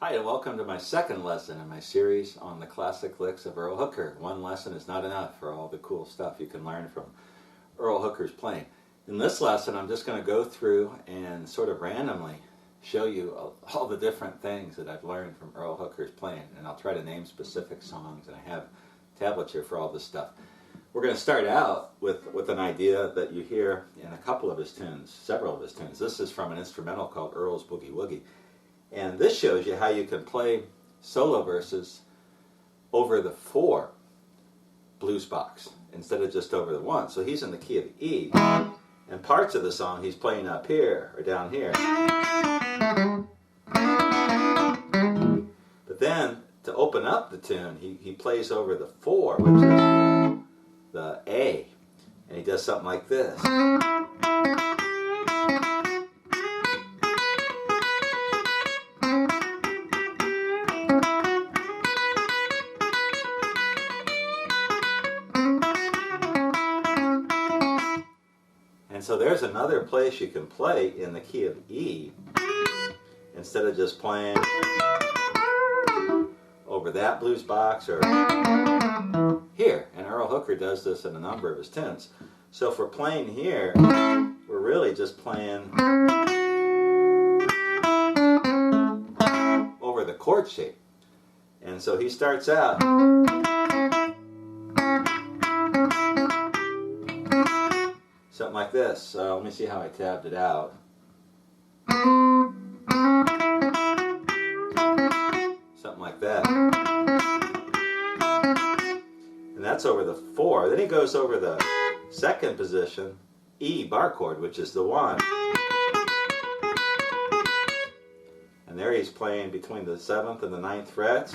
Hi and welcome to my second lesson in my series on the classic licks of Earl Hooker. One lesson is not enough for all the cool stuff you can learn from Earl Hooker's playing. In this lesson I'm just going to go through and sort of randomly show you all the different things that I've learned from Earl Hooker's playing, and I'll try to name specific songs, and I have tablets here for all this stuff. We're going to start out with an idea that you hear in a couple of his tunes, several of his tunes. This is from an instrumental called Earl's Boogie Woogie. And this shows you how you can play solo verses over the 4 blues box instead of just over the 1. So he's in the key of E, and parts of the song he's playing up here or down here. But then to open up the tune, he plays over the 4, which is the A, and he does something like this. And so there's another place you can play in the key of E instead of just playing over that blues box or here. And Earl Hooker does this in a number of his tunes. So if we're playing here, we're really just playing over the chord shape. And so he starts out something like this. Let me see how I tabbed it out. Something like that. And that's over the 4. Then he goes over the second position, E bar chord, which is the 1. And there he's playing between the 7th and the 9th frets.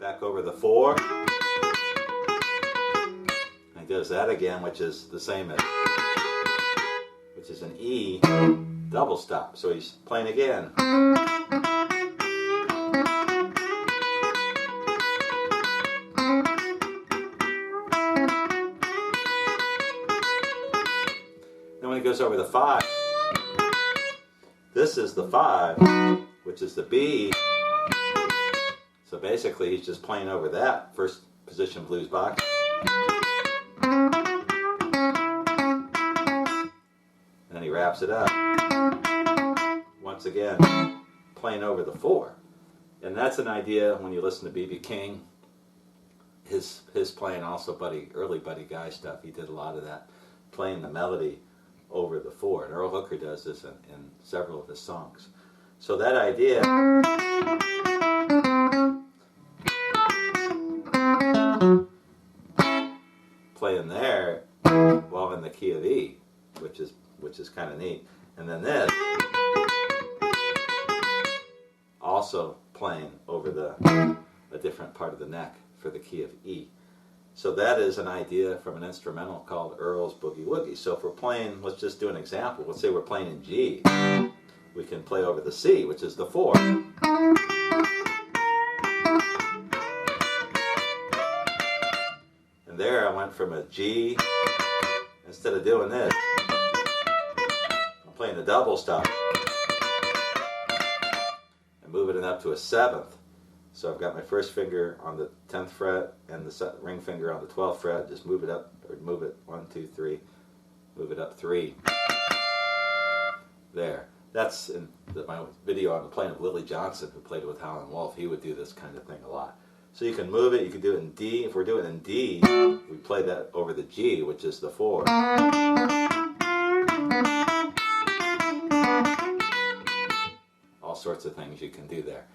Back over the 4. He does that again, which is the same as, which is an E double stop. So he's playing again. Then when he goes over the 5, this is the 5, which is the B. So basically he's just playing over that first position blues box. And then he wraps it up. Once again, playing over the 4. And that's an idea when you listen to B.B. King. His playing also early Buddy Guy stuff. He did a lot of that, playing the melody over the 4. And Earl Hooker does this in several of his songs. So that idea playing there while in the key of E, which is kind of neat. And then this also playing over a different part of the neck for the key of E. So that is an idea from an instrumental called Earl's Boogie Woogie. So if we're playing, let's just do an example. Let's say we're playing in G. We can play over the C, which is the 4. And there I went from a G, instead of doing this, I'm playing the double stop and moving it up to a 7th. So I've got my first finger on the 10th fret and the ring finger on the 12th fret. Just move it up, or move it 1, 2, 3, move it up 3. There. That's in my video on the playing of Willie Johnson, who played with Howlin' Wolf. He would do this kind of thing a lot. So you can move it, you can do it in D. If we're doing it in D, we play that over the G, which is the 4. All sorts of things you can do there.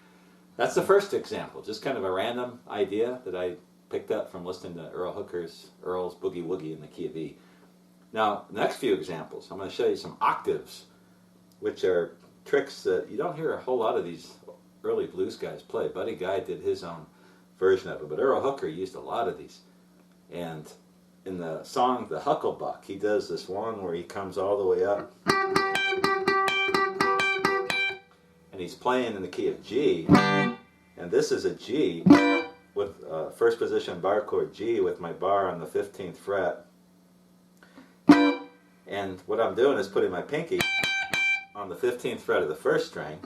That's the first example, just kind of a random idea that I picked up from listening to Earl Hooker's Earl's Boogie Woogie in the key of E. Now, the next few examples, I'm going to show you some octaves, which are tricks that you don't hear a whole lot of these early blues guys play. Buddy Guy did his own version of it, but Earl Hooker used a lot of these. And in the song The Hucklebuck, he does this one where he comes all the way up and he's playing in the key of G, and this is a G with first position bar chord G with my bar on the 15th fret. And what I'm doing is putting my pinky on the 15th fret of the first string.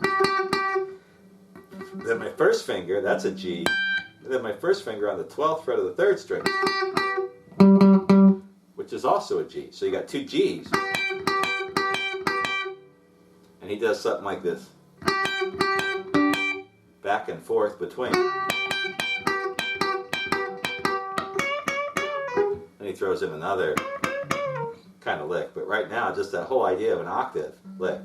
Then my first finger, that's a G. Then my first finger on the 12th fret of the third string, which is also a G. So you got two Gs. And he does something like this. Back and forth between. And he throws in another kind of lick. But right now, just that whole idea of an octave lick.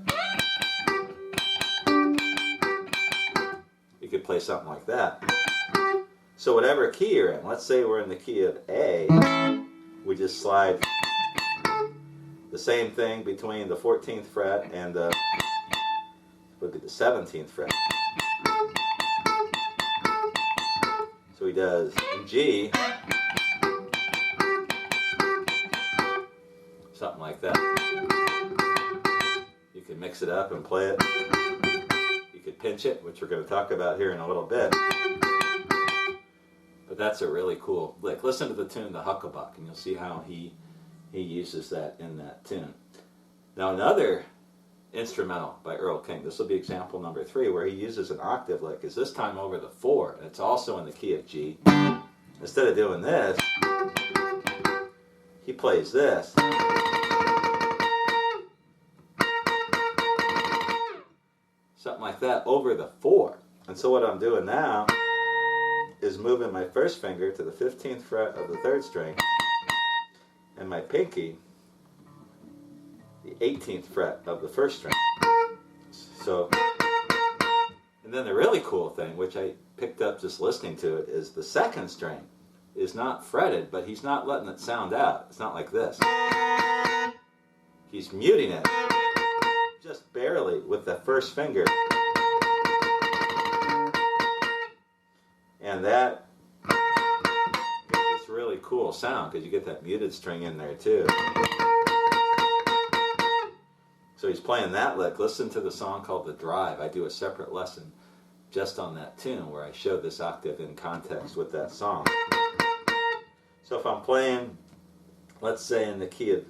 You could play something like that. So whatever key you're in, let's say we're in the key of A, we just slide the same thing between the 14th fret and the, would be the 17th fret. So he does in G, something like that. You can mix it up and play it. You could pinch it, which we're going to talk about here in a little bit. But that's a really cool lick. Listen to the tune, the Hucklebuck, and you'll see how he uses that in that tune. Now another instrumental by Earl King, this will be example number 3, where he uses an octave lick, is this time over the 4, and it's also in the key of G. Instead of doing this, he plays this. Something like that over the 4. And so what I'm doing now is moving my first finger to the 15th fret of the third string and my pinky the 18th fret of the first string. So, and then the really cool thing, which I picked up just listening to it, is the second string is not fretted, but he's not letting it sound out. It's not like this. He's muting it just barely with the first finger. And that is this really cool sound because you get that muted string in there too. So he's playing that lick. Listen to the song called The Drive. I do a separate lesson just on that tune where I show this octave in context with that song. So if I'm playing, let's say in the key of,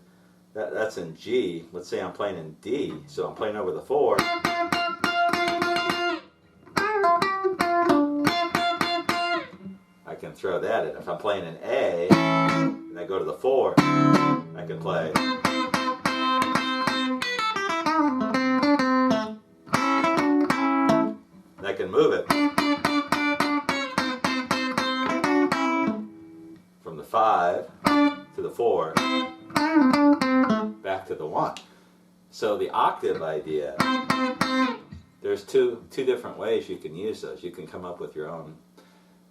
that's in G, let's say I'm playing in D, so I'm playing over the 4. I can throw that in. If I'm playing in A, and I go to the 4, I can play. And I can move it from the 5 to the 4, back to the 1. So the octave idea, there's two different ways you can use those. You can come up with your own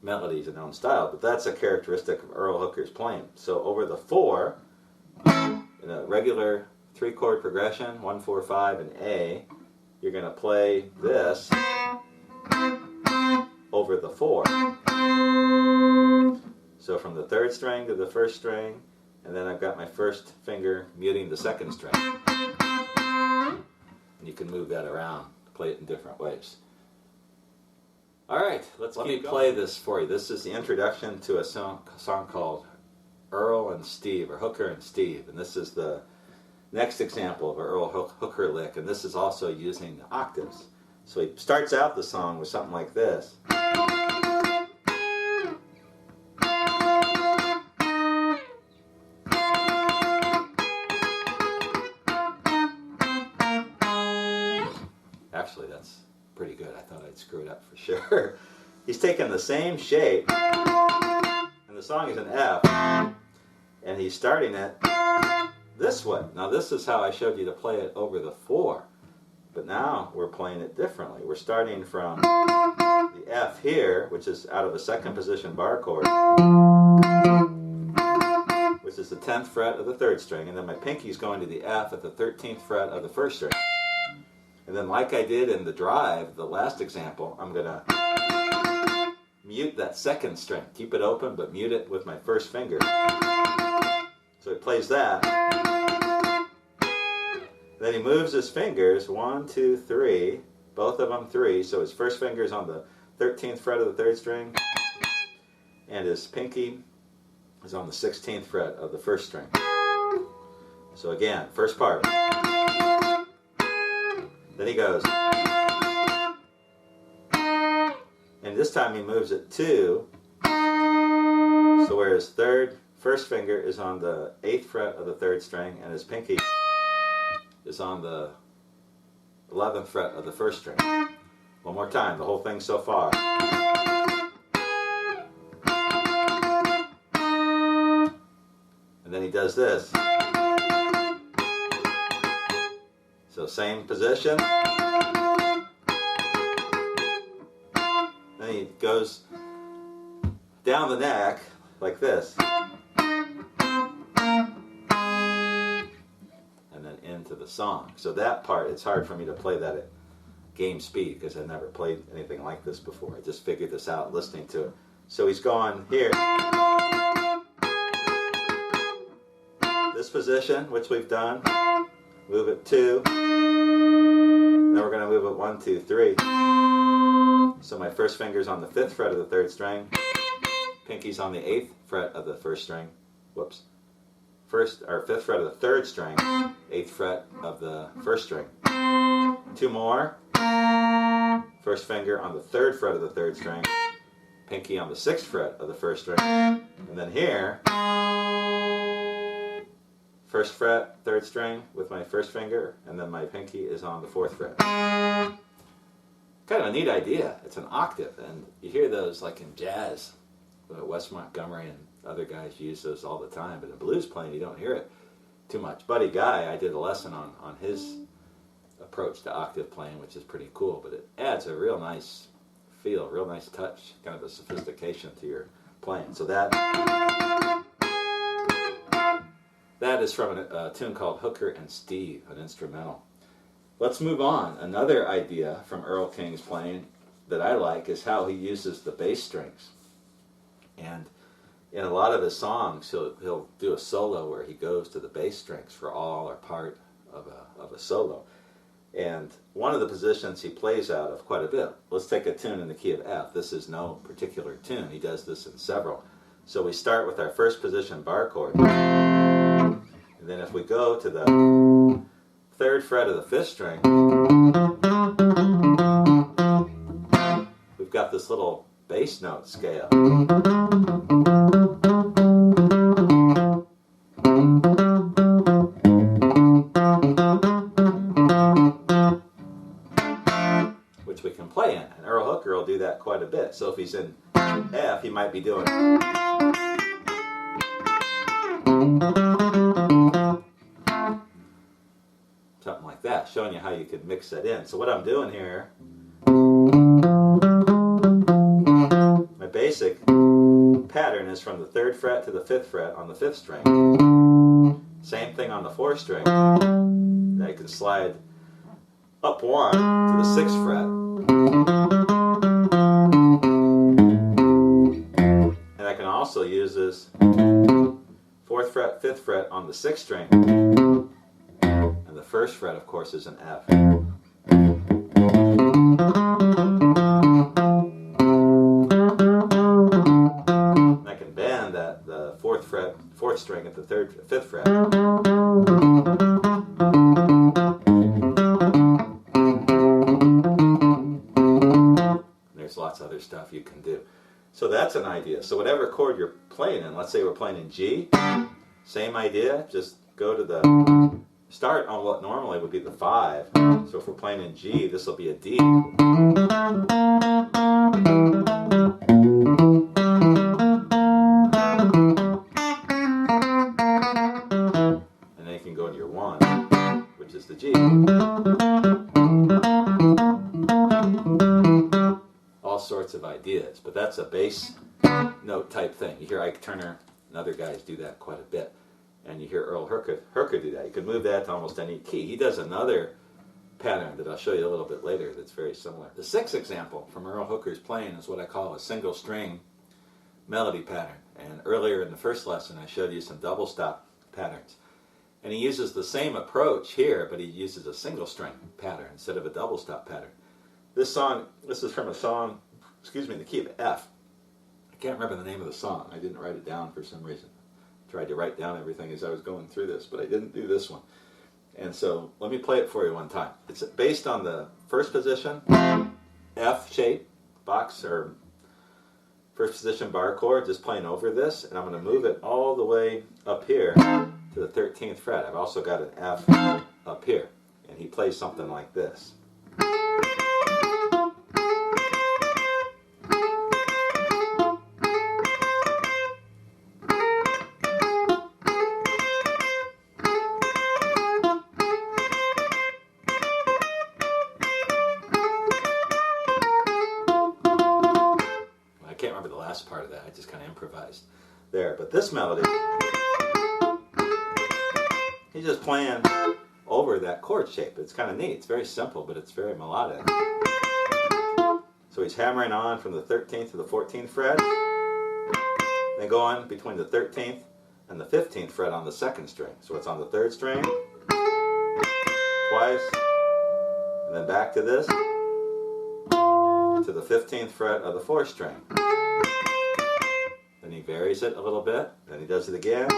melodies and own style, but that's a characteristic of Earl Hooker's playing. So over the 4, in a regular 3-chord progression, 1, 4, 5, and A, you're going to play this over the 4. So from the 3rd string to the 1st string, and then I've got my first finger muting the 2nd string. And you can move that around to play it in different ways. Alright, let me play this for you. This is the introduction to a song called Earl and Steve, or Hooker and Steve. And this is the next example of an Earl Hooker lick, and this is also using the octaves. So he starts out the song with something like this. Actually, that's pretty good. I thought I'd screw it up for sure. He's taking the same shape, and the song is an F, and he's starting it this way. Now this is how I showed you to play it over the 4, but now we're playing it differently. We're starting from the F here, which is out of a 2nd position bar chord, which is the 10th fret of the 3rd string, and then my pinky's going to the F at the 13th fret of the 1st string. And then like I did in The Drive, the last example, I'm going to mute that 2nd string. Keep it open, but mute it with my first finger. So he plays that. Then he moves his fingers, 1, 2, 3, both of them 3. So his first finger is on the 13th fret of the 3rd string, and his pinky is on the 16th fret of the 1st string. So again, first part. Then he goes, and this time he moves it 2, so where his first finger is on the 8th fret of the 3rd string, and his pinky is on the 11th fret of the 1st string. One more time, the whole thing so far. And then he does this. So same position. Then he goes down the neck like this. And then into the song. So that part, it's hard for me to play that at game speed because I've never played anything like this before. I just figured this out listening to it. So he's going here. This position, which we've done. Move it 2. Then we're going to move it 1, 2, 3. So my first finger's on the 5th fret of the 3rd string. Pinky's on the 8th fret of the 1st string. Whoops. 5th fret of the 3rd string. 8th fret of the 1st string. 2 more. First finger on the 3rd fret of the 3rd string. Pinky on the 6th fret of the 1st string. And then here, 1st fret, 3rd string with my first finger, and then my pinky is on the 4th fret. Kind of a neat idea. It's an octave, and you hear those like in jazz. Wes Montgomery and other guys use those all the time, but in blues playing you don't hear it too much. Buddy Guy, I did a lesson on his approach to octave playing, which is pretty cool, but it adds a real nice feel, real nice touch, kind of a sophistication to your playing. So that is from a tune called Hooker and Steve, an instrumental. Let's move on. Another idea from Earl King's playing that I like is how he uses the bass strings. And in a lot of his songs, he'll do a solo where he goes to the bass strings for all or part of a solo. And one of the positions he plays out of quite a bit. Let's take a tune in the key of F. This is no particular tune. He does this in several. So we start with our first position bar chord. And then if we go to the 3rd fret of the 5th string, we've got this little bass note scale. Which we can play in. And Earl Hooker will do that quite a bit. So if he's in F, he might be doing something like that, showing you how you could mix that in. So what I'm doing here, my basic pattern is from the 3rd fret to the 5th fret on the 5th string. Same thing on the 4th string. Then I can slide up 1 to the 6th fret. And I can also use this 4th fret, 5th fret on the 6th string. And the 1st fret, of course, is an F. And I can bend the 4th fret, 4th string at the 5th fret. There's lots of other stuff you can do. So that's an idea. So whatever chord you're playing in, let's say we're playing in G, same idea, just go to the start on what normally would be the 5. So if we're playing in G, this will be a D. And then you can go into your 1, which is the G. All sorts of ideas, but that's a bass note type thing. You hear Ike Turner and other guys do that quite a bit. And you hear Earl Hooker do that. You can move that to almost any key. He does another pattern that I'll show you a little bit later that's very similar. The 6th example from Earl Hooker's playing is what I call a single string melody pattern. And earlier in the first lesson I showed you some double stop patterns. And he uses the same approach here, but he uses a single string pattern instead of a double stop pattern. This is from a song, in the key of F. I can't remember the name of the song. I didn't write it down for some reason. Tried to write down everything as I was going through this, but I didn't do this one. And so let me play it for you one time. It's based on the first position F shape box or first position bar chord, just playing over this, and I'm going to move it all the way up here to the 13th fret. I've also got an F up here, and he plays something like this. I can't remember the last part of that. I just kind of improvised there. But this melody, he's just playing over that chord shape. It's kind of neat. It's very simple, but it's very melodic. So he's hammering on from the 13th to the 14th fret, then going between the 13th and the 15th fret on the second string. So it's on the third string, twice, and then back to this, to the 15th fret of the fourth string. Then he varies it a little bit, then he does it again.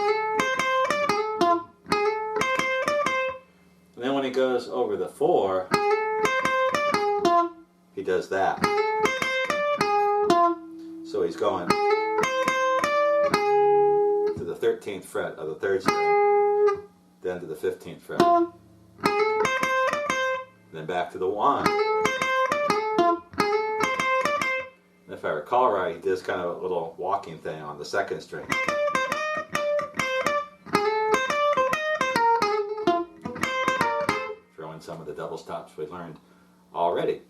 And then when he goes over the 4, he does that. So he's going to the 13th fret of the third string, then to the 15th fret, then back to the 1. And if I recall right, he does kind of a little walking thing on the second string. Throw in some of the double stops we learned already.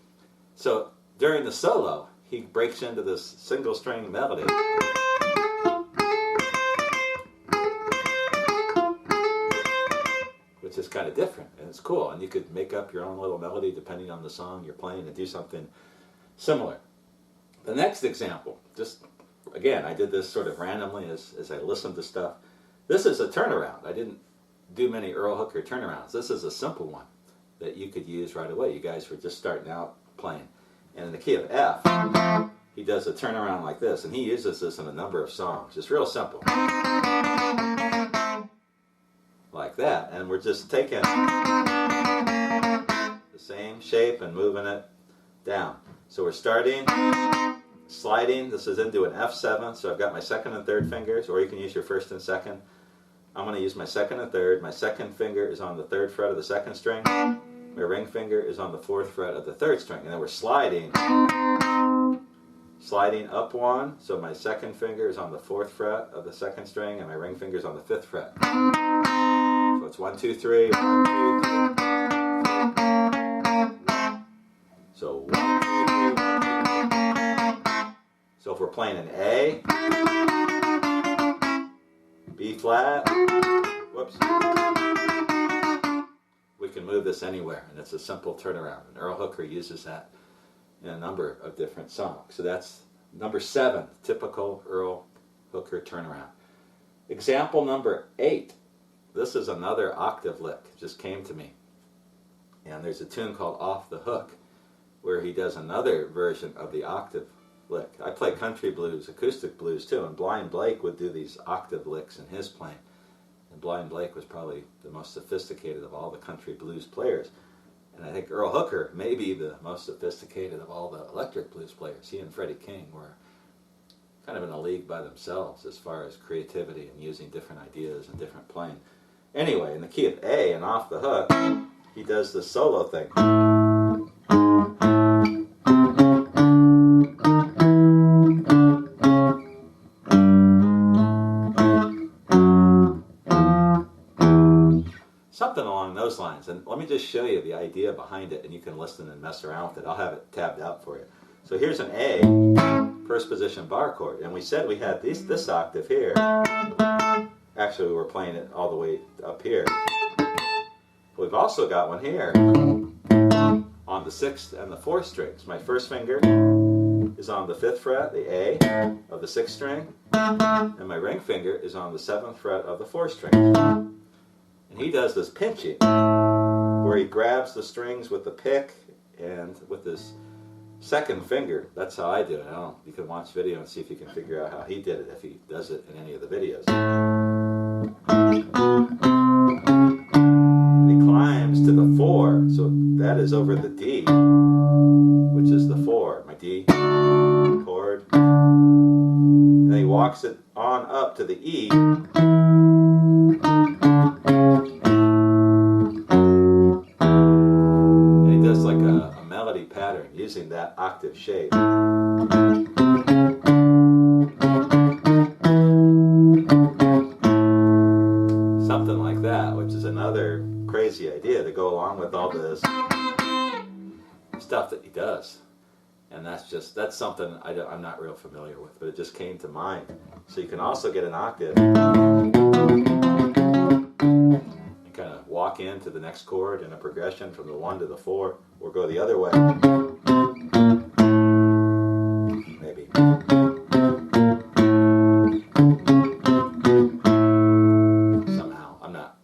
So during the solo, he breaks into this single string melody. Which is kind of different, and it's cool. And you could make up your own little melody depending on the song you're playing and do something similar. The next example, just again, I did this sort of randomly as I listened to stuff. This is a turnaround. I didn't do many Earl Hooker turnarounds. This is a simple one that you could use right away. You guys were just starting out playing. And in the key of F, he does a turnaround like this, and he uses this in a number of songs. It's real simple. Like that, and we're just taking the same shape and moving it down. So we're starting, sliding, this is into an F7, so I've got my second and third fingers, or you can use your first and second. I'm going to use my second and third. My second finger is on the third fret of the second string. My ring finger is on the fourth fret of the third string. And then we're sliding up one, so my second finger is on the fourth fret of the second string, and my ring finger is on the fifth fret. So it's 1, 2, 3, 1, 2, 3. So 1, 2, 3, 1, 2. So if we're playing an A, B flat, whoops, we can move this anywhere, and it's a simple turnaround. And Earl Hooker uses that in a number of different songs. So that's number 7, typical Earl Hooker turnaround. Example number 8. This is another octave lick. It just came to me. And there's a tune called Off the Hook, where he does another version of the octave lick. I play country blues, acoustic blues too, and Blind Blake would do these octave licks in his playing. And Blind Blake was probably the most sophisticated of all the country blues players. And I think Earl Hooker may be the most sophisticated of all the electric blues players. He and Freddie King were kind of in a league by themselves as far as creativity and using different ideas and different playing. Anyway, in the key of A and Off the Hook, he does the solo thing. Something along those lines. And let me just show you the idea behind it, and you can listen and mess around with it. I'll have it tabbed out for you. So here's an A, first position bar chord. And we said we had this octave here. Actually, we were playing it all the way up here. We've also got one here on the 6th and the 4th strings. My first finger is on the 5th fret, the A of the 6th string, and my ring finger is on the 7th fret of the 4th string. And he does this pinching, where he grabs the strings with the pick and with his second finger. That's how I do it. I don't know. You can watch video and see if you can figure out how he did it, if he does it in any of the videos. And he climbs that is over the D, which is the 4, my D chord. And then he walks it on up to the E. And he does like a melody pattern using that octave shape. Something like that, which is another crazy idea to go along with all this stuff that he does. And that's something I'm not real familiar with, but it just came to mind. So you can also get an octave and kind of walk into the next chord in a progression from the 1 to the 4, or go the other way. Maybe. Somehow. I'm not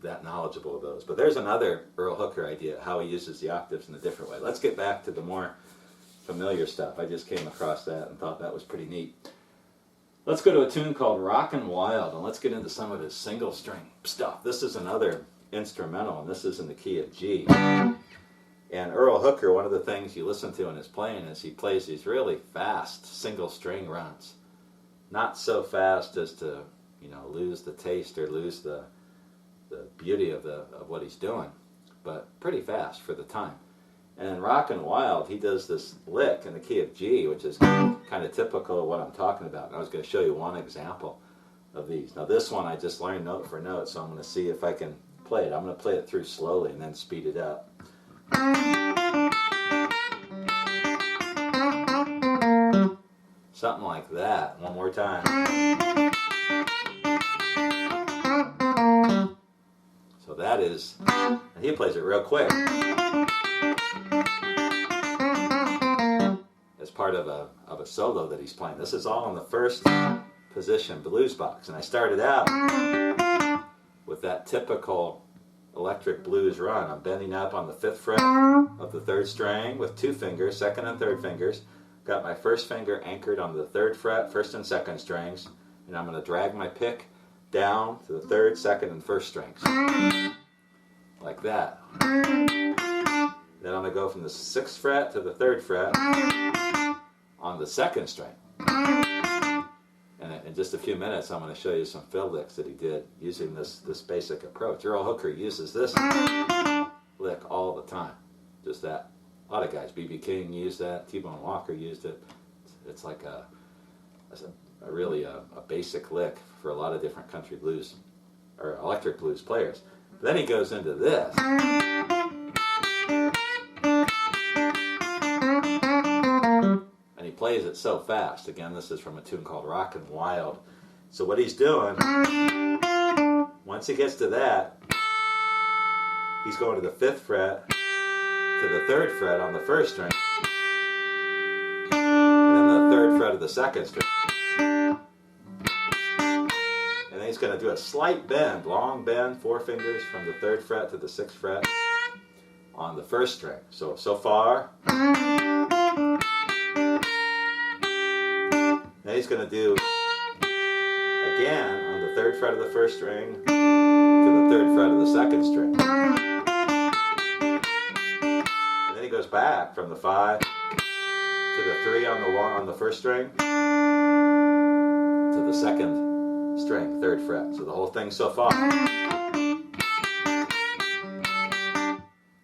that knowledgeable of those. But there's another Earl Hooker idea, how he uses the octaves in a different way. Let's get back to the more familiar stuff. I just came across that and thought that was pretty neat. Let's go to a tune called Rockin' Wild, and let's get into some of his single string stuff. This is another instrumental, and this is in the key of G. And Earl Hooker, one of the things you listen to in his playing is he plays these really fast single string runs. Not so fast as to, lose the taste or lose the beauty of what he's doing, but pretty fast for the time. And in Rockin' Wild, he does this lick in the key of G, which is kind of typical of what I'm talking about. And I was going to show you one example of these. Now this one I just learned note for note, so I'm going to see if I can play it. I'm going to play it through slowly and then speed it up. Something like that. One more time. So that is, and he plays it real quick. As part of a solo that he's playing. This is all in the first position blues box. And I started out with that typical electric blues run. I'm bending up on the 5th fret of the 3rd string with 2 fingers, 2nd and 3rd fingers. Got my 1st finger anchored on the 3rd fret, 1st and 2nd strings, and I'm going to drag my pick down to the 3rd, 2nd, and 1st strings. Like that. Then I'm going to go from the 6th fret to the 3rd fret on the 2nd string. And in just a few minutes I'm going to show you some fill licks that he did using this basic approach. Earl Hooker uses this lick all the time. Just that. A lot of guys. B.B. King used that. T-Bone Walker used it. It's like a basic lick for a lot of different country blues or electric blues players. But then he goes into this. And he plays it so fast. Again, this is from a tune called Rockin' Wild. So what he's doing, once he gets to that, he's going to the 5th fret, to the 3rd fret on the 1st string, and then the 3rd fret of the 2nd string. And then he's going to do a slight bend, long bend, 4 fingers from the 3rd fret to the 6th fret on the 1st string. So far. Then he's going to do again on the 3rd fret of the 1st string to the 3rd fret of the 2nd string. And then he goes back from the 5 to the 3 on the 1 on the 1st string to the 2nd string, 3rd fret. So the whole thing so far.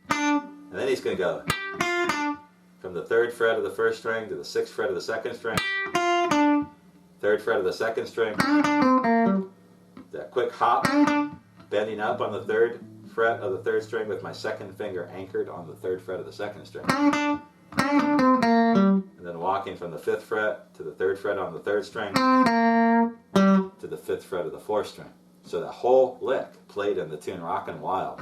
And then he's going to go from the 3rd fret of the 1st string to the 6th fret of the 2nd string, 3rd fret of the 2nd string, that quick hop, bending up on the 3rd fret of the 3rd string with my 2nd finger anchored on the 3rd fret of the 2nd string. And then walking from the 5th fret to the 3rd fret on the 3rd string to the 5th fret of the 4th string. So that whole lick played in the tune Rockin' Wild.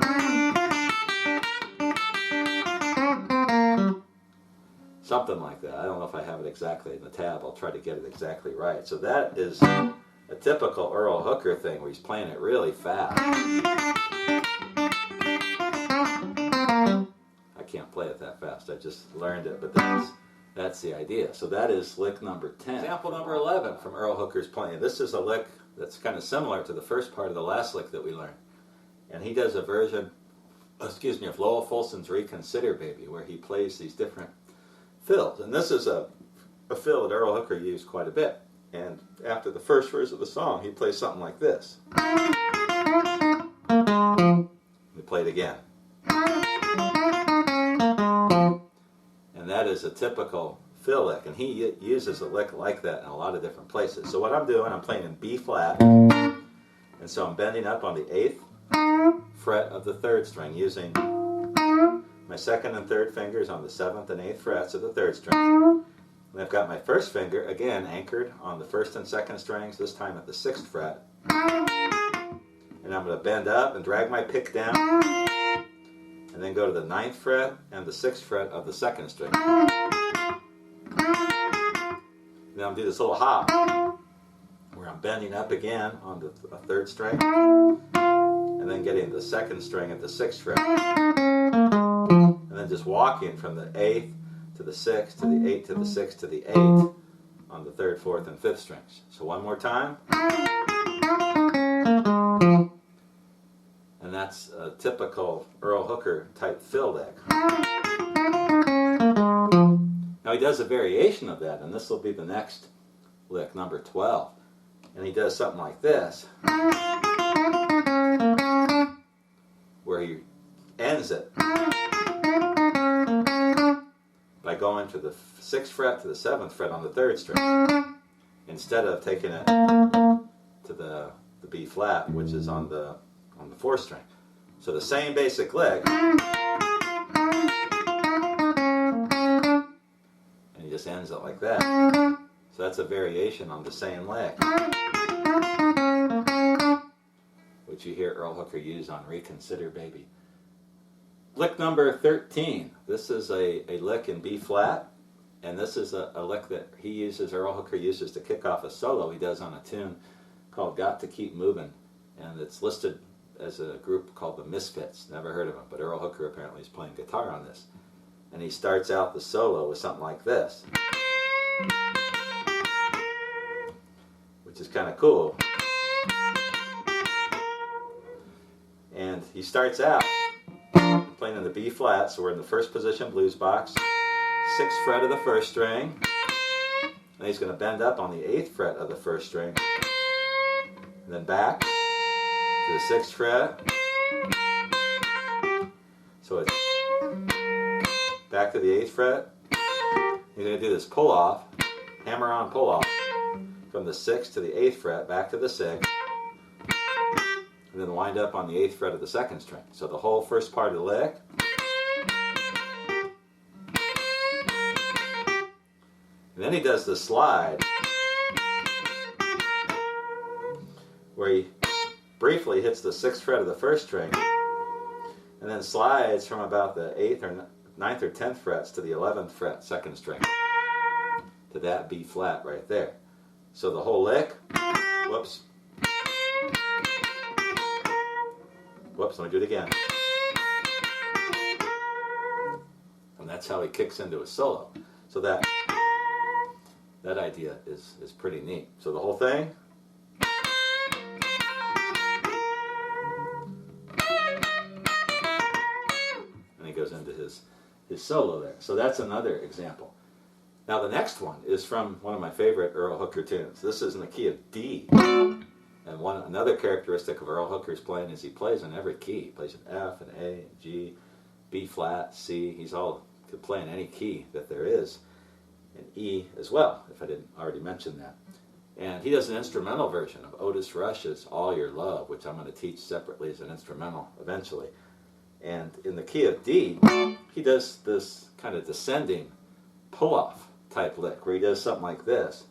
Something like that. I don't know if I have it exactly in the tab. I'll try to get it exactly right. So that is a typical Earl Hooker thing where he's playing it really fast. I can't play it that fast. I just learned it, but that's the idea. So that is lick number 10. Example number 11 from Earl Hooker's playing. This is a lick that's kind of similar to the first part of the last lick that we learned. And he does a version excuse me, of Lowell Fulson's Reconsider Baby, where he plays these different fills. And this is a fill that Earl Hooker used quite a bit. And after the first verse of the song, he plays something like this. We play it again. And that is a typical fill lick, and he uses a lick like that in a lot of different places. So what I'm doing, I'm playing in B flat, and so I'm bending up on the 8th fret of the 3rd string using my 2nd and 3rd fingers on the 7th and 8th frets of the 3rd string. And I've got my 1st finger, again, anchored on the 1st and 2nd strings, this time at the 6th fret. And I'm going to bend up and drag my pick down, and then go to the 9th fret and the 6th fret of the 2nd string. Then I'll do this little hop, where I'm bending up again on the 3rd string, and then getting the 2nd string at the 6th fret. And then just walking from the 8th to the 6th, to the 8th, to the 6th, to the 8th on the 3rd, 4th, and 5th strings. So one more time. And that's a typical Earl Hooker type fill lick. Now he does a variation of that, and this will be the next lick, number 12. And he does something like this, where he ends it by going to the 6th fret to the 7th fret on the 3rd string, instead of taking it to the B flat, which is on the 4th string. So the same basic lick, and he just ends it like that. So that's a variation on the same lick, which you hear Earl Hooker use on Reconsider Baby. Lick number 13. This is a lick in B flat, and this is a lick that he uses, Earl Hooker uses to kick off a solo he does on a tune called Got to Keep Moving, and it's listed as a group called the Misfits. Never heard of them, but Earl Hooker apparently is playing guitar on this. And he starts out the solo with something like this, which is kind of cool. And he starts out playing in the B flat, so we're in the 1st position blues box, 6th fret of the 1st string, and he's going to bend up on the 8th fret of the 1st string, and then back to the 6th fret, so it's back to the 8th fret. He's going to do this pull off, hammer on pull off, from the 6th to the 8th fret, back to the 6th, and then wind up on the 8th fret of the 2nd string. So the whole first part of the lick. And then he does the slide, where he briefly hits the 6th fret of the 1st string, and then slides from about the 8th or 9th or 10th frets to the 11th fret, 2nd string, to that B flat right there. So the whole lick, whoops, let me do it again. And that's how he kicks into a solo. So that idea is pretty neat. So the whole thing. And he goes into his solo there. So that's another example. Now the next one is from one of my favorite Earl Hooker tunes. This is in the key of D. And another characteristic of Earl Hooker's playing is he plays in every key. He plays in F and A, and G, B flat, C. Could play in any key that there is, and E as well, if I didn't already mention that. And he does an instrumental version of Otis Rush's All Your Love, which I'm going to teach separately as an instrumental eventually. And in the key of D, he does this kind of descending pull-off type lick, where he does something like this.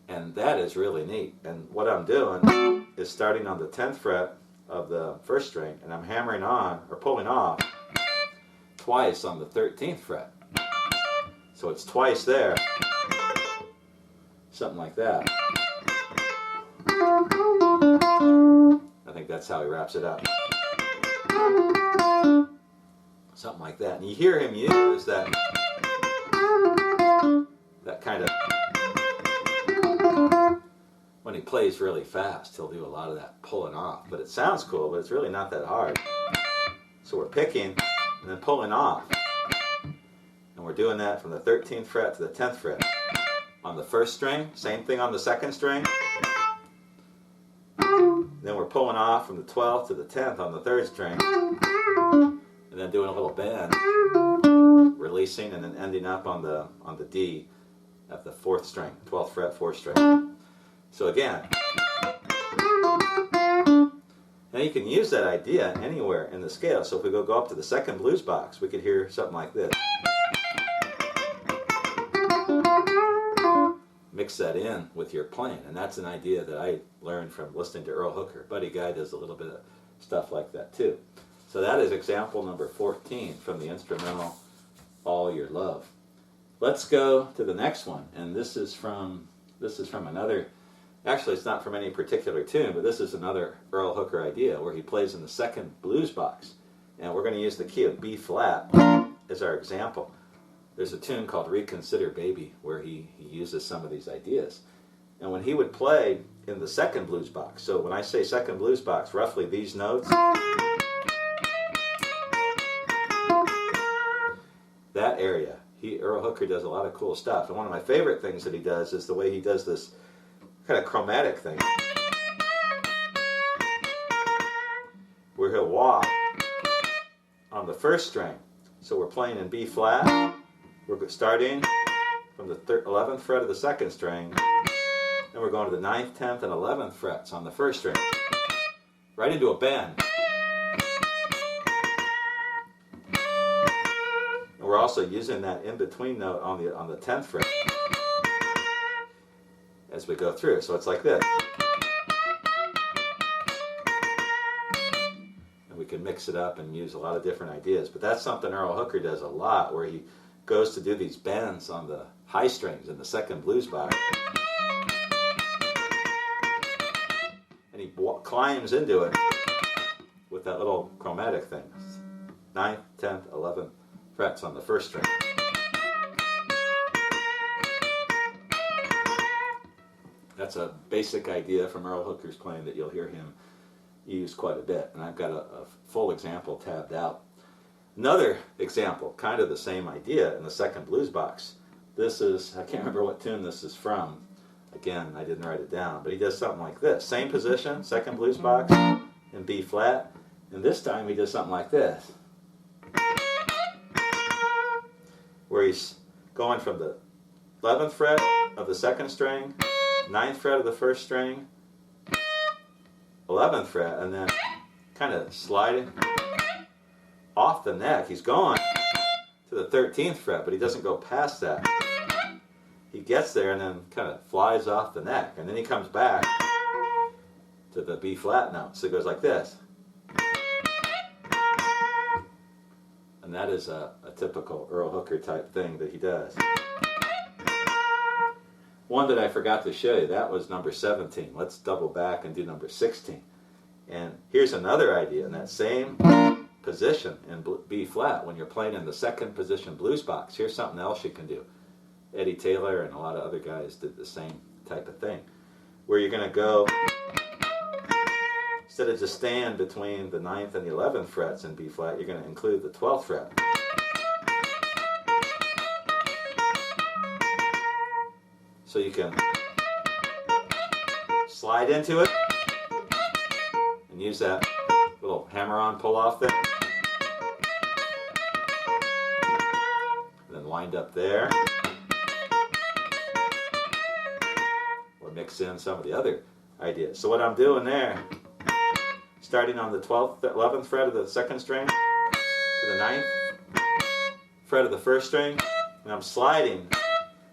And that is really neat. And what I'm doing is starting on the 10th fret of the 1st string, and I'm hammering on, or pulling off, twice on the 13th fret. So it's twice there. Something like that. I think that's how he wraps it up. Something like that. And you hear him use that kind of, when when he plays really fast, he'll do a lot of that pulling off. But it sounds cool, but it's really not that hard. So we're picking and then pulling off. And we're doing that from the 13th fret to the 10th fret. On the first string, same thing on the second string. Then we're pulling off from the 12th to the 10th on the third string. And then doing a little bend, releasing and then ending up on the D at the 4th string, 12th fret, 4th string. So again, now you can use that idea anywhere in the scale. So if we go up to the second blues box, we could hear something like this. Mix that in with your playing, and that's an idea that I learned from listening to Earl Hooker. Buddy Guy does a little bit of stuff like that too. So that is example number 14 from the instrumental All Your Love. Let's go to the next one, and this is from another. Actually, it's not from any particular tune, but this is another Earl Hooker idea where he plays in the second blues box, and we're going to use the key of B flat as our example. There's a tune called Reconsider Baby where he uses some of these ideas. And when he would play in the second blues box, so when I say second blues box, roughly these notes, that area, Earl Hooker does a lot of cool stuff. And one of my favorite things that he does is the way he does this kind of chromatic thing, where he'll walk on the first string. So we're playing in B flat. We're starting from the 11th fret of the second string, and we're going to the 9th, 10th, and 11th frets on the first string, right into a bend. And we're also using that in-between note on the 10th fret as we go through. So it's like this. And we can mix it up and use a lot of different ideas. But that's something Earl Hooker does a lot, where he goes to do these bends on the high strings in the second blues box. And he climbs into it with that little chromatic thing. 9th, 10th, 11th frets on the first string. That's a basic idea from Earl Hooker's playing that you'll hear him use quite a bit. And I've got a full example tabbed out. Another example, kind of the same idea in the second blues box. This is, I can't remember what tune this is from. Again, I didn't write it down, but he does something like this. Same position, second blues box, in B flat. And this time he does something like this, where he's going from the 11th fret of the second string, 9th fret of the first string, 11th fret, and then kind of sliding off the neck. He's going to the 13th fret, but he doesn't go past that. He gets there and then kind of flies off the neck, and then he comes back to the B flat note. So it goes like this. And that is a typical Earl Hooker type thing that he does. One that I forgot to show you, that was number 17. Let's double back and do number 16. And here's another idea in that same position in B flat when you're playing in the second position blues box. Here's something else you can do. Eddie Taylor and a lot of other guys did the same type of thing, where you're going to go, instead of just staying between the 9th and the 11th frets in B flat, you're going to include the 12th fret. So you can slide into it and use that little hammer-on pull-off there. And then wind up there. Or mix in some of the other ideas. So what I'm doing there, starting on the 12th, 11th fret of the second string to the 9th fret of the first string, and I'm sliding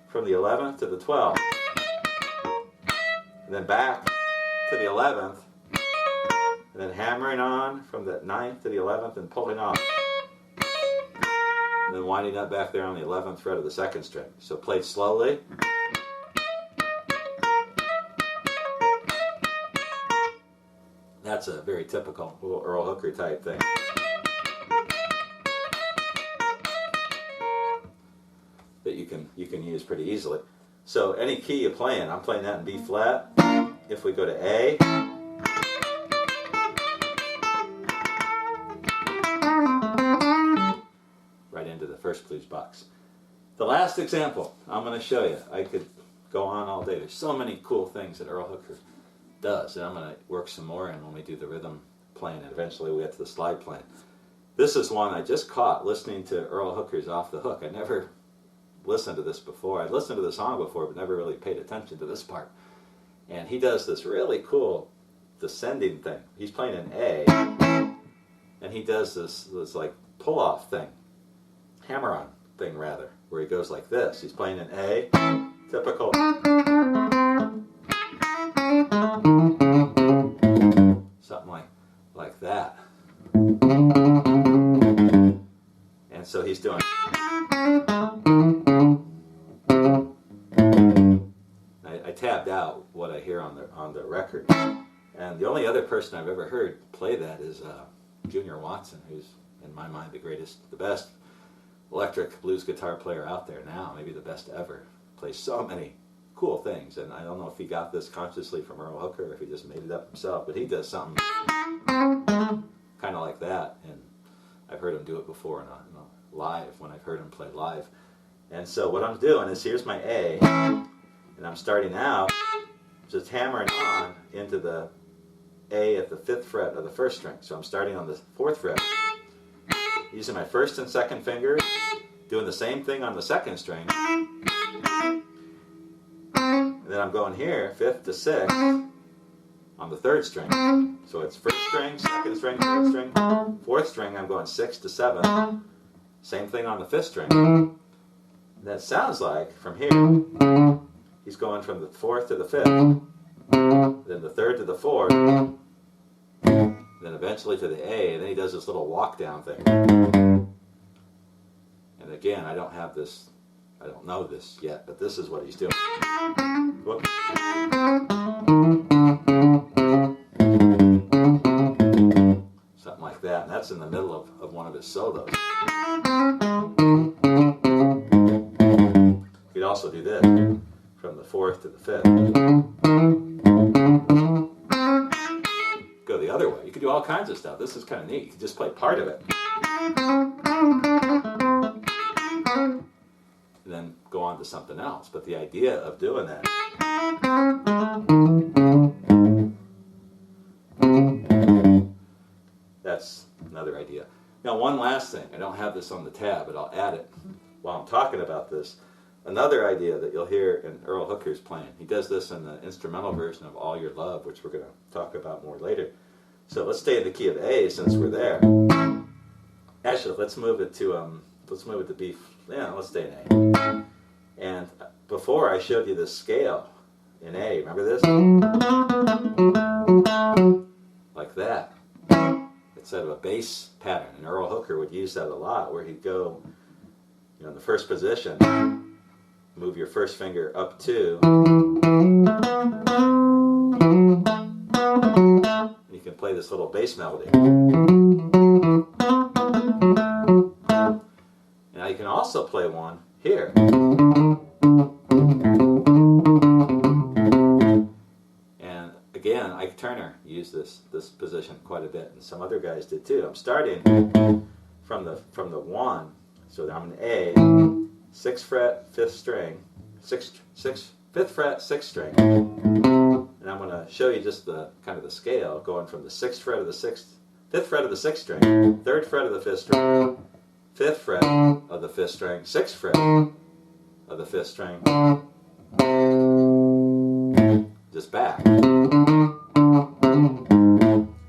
from the 11th to the 12th, and then back to the 11th, and then hammering on from the 9th to the 11th and pulling off, and then winding up back there on the 11th fret of the second string. So played slowly. That's a very typical little Earl Hooker type thing. That you can use pretty easily. So any key you're playing, I'm playing that in B flat, if we go to A, right into the first blues box. The last example I'm going to show you, I could go on all day. There's so many cool things that Earl Hooker does, and I'm going to work some more in when we do the rhythm playing, and eventually we get to the slide playing. This is one I just caught listening to Earl Hooker's Off the Hook. I never listened to this before. I'd listened to the song before, but never really paid attention to this part. And he does this really cool descending thing. He's playing an A, and he does this like pull-off thing, hammer-on thing rather, where he goes like this. He's playing an A, typical, something like that. And so he's doing, I tabbed out what I hear on the record, and the only other person I've ever heard play that is Junior Watson, who's in my mind the best electric blues guitar player out there now, maybe the best ever. Plays so many cool things, and I don't know if he got this consciously from Earl Hooker or if he just made it up himself, but he does something kind of like that, and I've heard him do it before in a live, when I've heard him play live. And so what I'm doing is, here's my A, and I'm starting out just hammering on into the A at the 5th fret of the 1st string. So I'm starting on the 4th fret, using my 1st and 2nd fingers, doing the same thing on the 2nd string, and then I'm going here, 5th to 6th, on the 3rd string. So it's 1st string, 2nd string, 3rd string, 4th string, I'm going 6th to 7th, same thing on the 5th string. And that sounds like, from here, he's going from the 4th to the 5th, then the 3rd to the 4th, then eventually to the A, and then he does this little walk down thing. And again, I don't know this yet, but this is what he's doing. Whoops. Something like that, and that's in the middle of one of his solos. You could also do this, from the 4th to the 5th. Go the other way. You could do all kinds of stuff. This is kind of neat. You could just play part of it, and then go on to something else. But the idea of doing that, that's another idea. Now, one last thing. I don't have this on the tab, but I'll add it while I'm talking about this. Another idea that you'll hear in Earl Hooker's playing. He does this in the instrumental version of All Your Love, which we're going to talk about more later. So let's stay in the key of A since we're there. Actually, let's move it to B. Yeah, let's stay in A. And before I showed you the scale in A, remember this? Like that. Instead of a bass pattern. And Earl Hooker would use that a lot, where he'd go, in the first position, move your first finger up 2, and you can play this little bass melody. Now you can also play one here. And again, Ike Turner used this position quite a bit, and some other guys did too. I'm starting from the 1, so I'm an A, 6th fret, 5th string, 5th fret, 6th string, and I'm going to show you just the kind of the scale, going from the 6th fret of the 5th fret of the 6th string, 3rd fret of the 5th string, 5th fret of the 5th string, 6th fret of the 5th string, just back.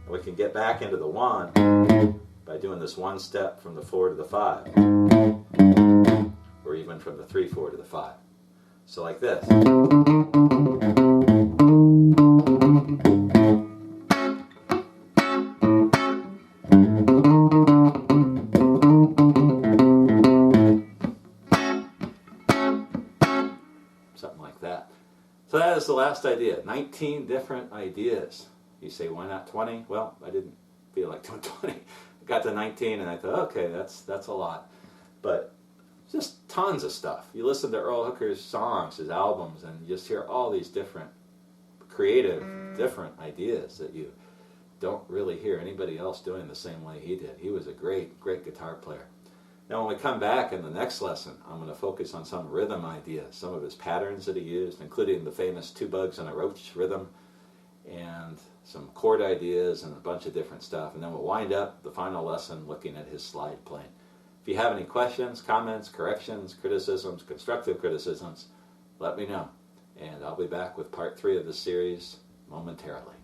We can get back into the 1 by doing this one step from the 4 to the 5, or even from the 3/4 to the 5. So like this. Something like that. So that is the last idea. 19 different ideas. You say, why not 20? Well, I didn't feel like doing 20. I got to 19 and I thought, okay, that's a lot. But just tons of stuff. You listen to Earl Hooker's songs, his albums, and you just hear all these different creative, different ideas that you don't really hear anybody else doing the same way he did. He was a great, great guitar player. Now when we come back in the next lesson, I'm going to focus on some rhythm ideas, some of his patterns that he used, including the famous 2 bugs and a roach rhythm, and some chord ideas and a bunch of different stuff. And then we'll wind up the final lesson looking at his slide playing. If you have any questions, comments, corrections, criticisms, constructive criticisms, let me know. And I'll be back with part 3 of this series momentarily.